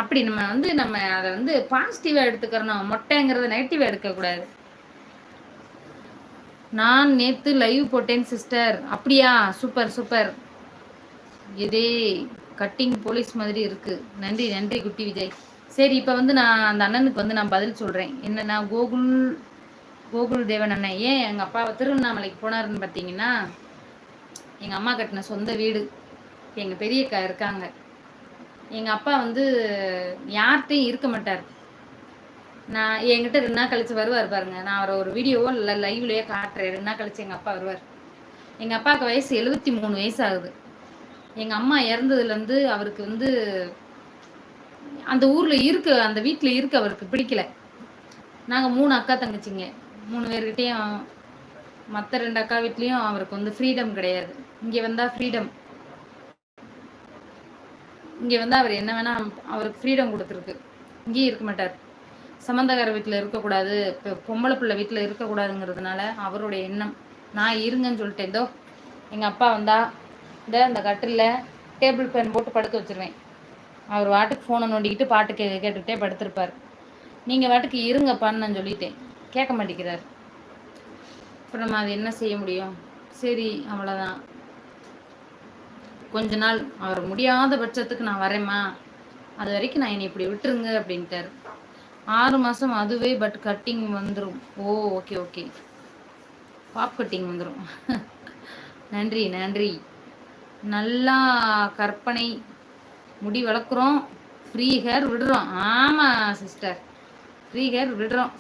அப்படி நம்ம அதை பாசிட்டிவா எடுத்துக்கிறோம். மொட்டைங்கிறத நெகட்டிவா எடுக்கக்கூடாது. நான் நேத்து லைவ் போட்டேன் சிஸ்டர். அப்படியா? Super super. இதே கட்டிங் போலீஸ் மாதிரி இருக்கு. நன்றி நன்றி குட்டி விஜய். சரி, இப்போ நான் அந்த அண்ணனுக்கு நான் பதில் சொல்கிறேன். என்னன்னா, கோகுல் தேவன் அண்ணன் ஏன் எங்கள் அப்பாவை திருவண்ணாமலைக்கு போனாருன்னு பார்த்தீங்கன்னா, எங்கள் அம்மா கட்டின சொந்த வீடு. எங்கள் பெரியக்கா இருக்காங்க. எங்கள் அப்பா யார்கிட்டையும் இருக்க மாட்டார். நான் என்கிட்ட 2 நாள் கழிச்சு வருவார் பாருங்க. நான் அவரை ஒரு வீடியோவோ இல்லை லைவ்லேயே காட்டுறேன். 2 நாள் கழிச்சு எங்கள் அப்பா வருவார். எங்கள் அப்பாவுக்கு வயசு 73 வயசு ஆகுது. எங்கள் அம்மா இறந்ததுலேருந்து அவருக்கு அந்த ஊரில் அந்த வீட்டில் இருக்க அவருக்கு பிடிக்கல. நாங்கள் 3 அக்கா தங்கச்சிங்க. 3 பேர்கிட்டையும் மற்ற 2 அக்கா வீட்லேயும் அவருக்கு ஃப்ரீடம் கிடையாது. இங்கே வந்தால் ஃப்ரீடம். இங்கே அவர் என்ன வேணால் அவருக்கு ஃப்ரீடம் கொடுத்துருக்கு. இங்கேயும் இருக்க மாட்டார். சம்பந்தக்கார வீட்டில் இருக்கக்கூடாது, இப்போ பொம்பளை பிள்ளை வீட்டில் இருக்கக்கூடாதுங்கிறதுனால அவருடைய எண்ணம். நான் இருங்கன்னு சொல்லிட்டேன். ஏதோ எங்கள் அப்பா இந்த கட்டிலில் டேபிள் ஃபேன் போட்டு படுக்க வச்சுருவேன். அவர் வாட்டுக்கு ஃபோனை நோண்டிக்கிட்டு பாட்டு கேட்டுக்கிட்டே படுத்திருப்பார். நீங்கள் வாட்டுக்கு இருங்கப்பான்னு நான் சொல்லிட்டேன். கேட்க மாட்டேங்கிறார். அப்புறம் நம்ம அது என்ன செய்ய முடியும்? சரி, அவ்வளோதான். கொஞ்ச நாள் அவர் முடியாத பட்சத்துக்கு நான் வரேம்மா, அது வரைக்கும் நான் என்னை இப்படி விட்டுருங்க அப்படின்ட்டார். 6 மாதம் அதுவே. பட் கட்டிங் வந்துடும். ஓ, ஓகே ஓகே. பாப் கட்டிங் வந்துடும். நன்றி நன்றி. நல்லா கற்பனை முடி வளர்க்குறோம், ஃப்ரீ ஹேர் விடுறோம். ஆமாம் சிஸ்டர், ஃப்ரீ ஹேர் விடுறோம்.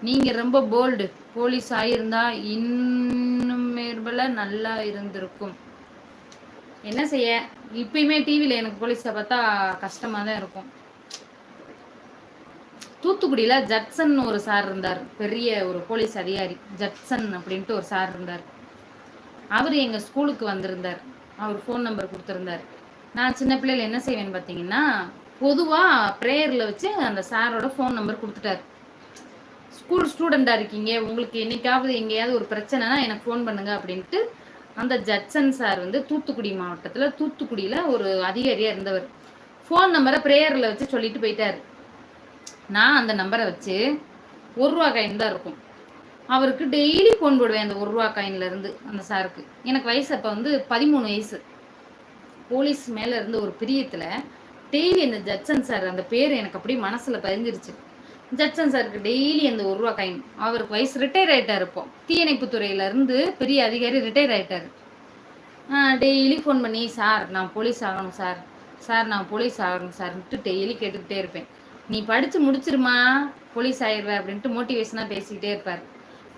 நீங்கள் ரொம்ப போல்டு. போலீஸ் ஆகியிருந்தா இன்னும் மேற்பல நல்லா இருந்திருக்கும். என்ன செய்ய, இப்பயுமே டிவியில் எனக்கு போலீஸை பார்த்தா கஷ்டமாக தான் இருக்கும். தூத்துக்குடியில் ஜட்சன் ஒரு சார் இருந்தார், பெரிய ஒரு போலீஸ் அதிகாரி. ஜட்சன் அப்படின்ட்டு ஒரு சார் இருந்தார். அவர் எங்கள் ஸ்கூலுக்கு வந்திருந்தார். அவர் ஃபோன் நம்பர் கொடுத்துருந்தார். நான் சின்ன பிள்ளைகள் என்ன செய்வேன்னு பார்த்தீங்கன்னா, பொதுவாக ப்ரேயரில் வச்சு அந்த சாரோட ஃபோன் நம்பர் கொடுத்துட்டார். ஸ்கூல் ஸ்டூடெண்டாக இருக்கீங்க, உங்களுக்கு என்னைக்காவது எங்கேயாவது ஒரு பிரச்சனைனா எனக்கு ஃபோன் பண்ணுங்க அப்படின்ட்டு அந்த ஜட்சன் சார் தூத்துக்குடி மாவட்டத்தில் தூத்துக்குடியில் ஒரு அதிகாரியாக இருந்தவர். ஃபோன் நம்பரை ப்ரேயரில் வச்சு சொல்லிட்டு போயிட்டார். நான் அந்த நம்பரை வச்சு 1 ரூபா காயின் தான் இருக்கும். அவருக்கு டெய்லி ஃபோன் போடுவேன் அந்த 1 ரூபா காயின்லேருந்து அந்த சாருக்கு. எனக்கு வயசு அப்போ 13 வயசு. போலீஸ் மேலே இருந்து ஒரு பிரியத்தில் டெய்லி அந்த ஜட்சன் சார் அந்த பேர் எனக்கு அப்படியே மனசில் பதிஞ்சிருச்சு. ஜட்சன் சாருக்கு டெய்லி அந்த 1 ரூபா காயின். அவருக்கு வயசு ரிட்டையர் ஆகிட்டார். இப்போ தீயணைப்புத்துறையிலேருந்து பெரிய அதிகாரி ரிட்டையர் ஆகிட்டார். டெய்லி ஃபோன் பண்ணி, சார் நான் போலீஸ் ஆகணும் சார், சார் நான் போலீஸ் ஆகணும் சார்ன்ட்டு டெய்லி கேட்டுக்கிட்டே இருப்பேன். நீ படித்து முடிச்சிருமா, போலீஸ் ஆயிடுவேன் அப்படின்ட்டு மோட்டிவேஷனாக பேசிக்கிட்டே இருப்பார்.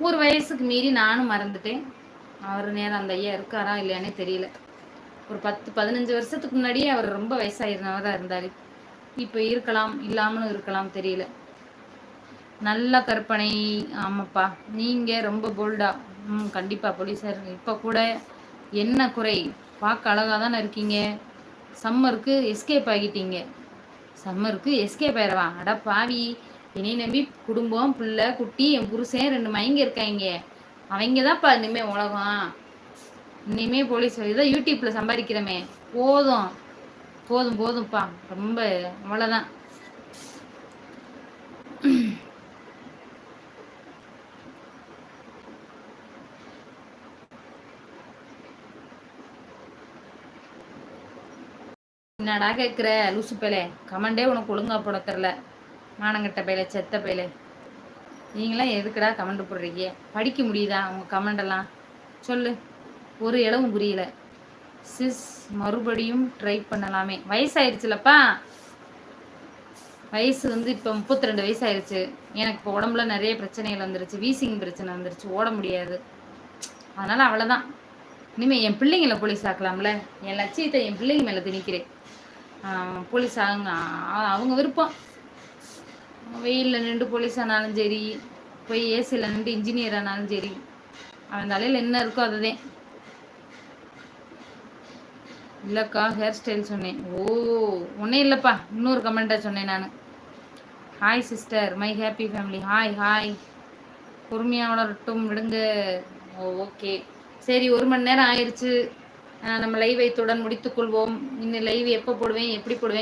ஒரு வயசுக்கு மீறி நானும் மறந்துட்டேன். அவர் நேரம் அந்த ஐயா இருக்காரா இல்லையானே தெரியல. ஒரு 10-15 வருஷத்துக்கு முன்னாடியே அவர் ரொம்ப வயசாயிருந்தவராக இருந்தார். இப்போ இருக்கலாம், இல்லாமலும் இருக்கலாம், தெரியல. நல்ல கற்பனை. ஆமாப்பா, நீங்கள் ரொம்ப போல்டா. கண்டிப்பாக போலீஸார். இப்போ கூட என்ன குறை, பார்க்க அழகாக தானே இருக்கீங்க. சம்மருக்கு எஸ்கேப் ஆகிட்டீங்க. சம்மருக்கு எஸ்கேப் ஆயிடுவா? அட பாவி, என்னை நம்பி குடும்பம், பிள்ளை, குட்டி, என் புருஷன் 2 மைங்க இருக்காங்க. அவங்க தான்ப்பா இனிமே உலகம். இனிமே போலீஸ் தான் யூடியூப்பில் சம்பாதிக்கிறமே. போதும் போதும் போதும்ப்பா, ரொம்ப அவ்வளோதான். என்னடா கேட்குற லூசு பேலே, கமெண்டே உனக்கு ஒழுங்கா போட தெரில. மானங்கட்ட பேலே, செத்த பேலே. நீங்களாம் எதுக்குடா கமெண்ட் போடுறீங்க? படிக்க முடியுதா உங்கள் கமெண்டெல்லாம்? சொல்லு. ஒரு இளவும் புரியல. சிஸ் மறுபடியும் ட்ரை பண்ணலாமே. வயசாயிருச்சுலப்பா. வயசு இப்போ 32 வயசாயிருச்சு. எனக்கு இப்போ உடம்புல நிறைய பிரச்சனைகள் வந்துருச்சு. வீசிங் பிரச்சனை வந்துருச்சு, ஓட முடியாது. அதனால் அவ்வளோதான். இனிமேல் என் பிள்ளைங்களை போலீஸ் ஆக்கலாம்ல. என் லட்சியத்தை என் பிள்ளைங்க மேலே திணிக்கிறேன். போலீஸ் ஆகுங்க, அவங்க விருப்பம். வெயிலில் நின்று போலீஸ் ஆனாலும் சரி, போய் ஏசியில் நின்று இன்ஜினியர் ஆனாலும் சரி, அவன் தலையில் என்ன இருக்கோ அதுதான். இல்லைக்கா, ஹேர் ஸ்டைல் சொன்னேன். ஓ, ஒன்றே இல்லைப்பா, இன்னொரு கமெண்ட்டாக சொன்னேன் நான். Hi sister, my happy family. Hi hi. பொறுமையாக வளரட்டும் விடுங்க. ஓ, ஓகே சரி. 1 மணி நேரம் ஆயிடுச்சு. நம்ம லைவை இத்துடன் முடித்துக்கொள்வோம். இன்னும் லைவ் எப்போ போடுவேன், எப்படி போடுவேன்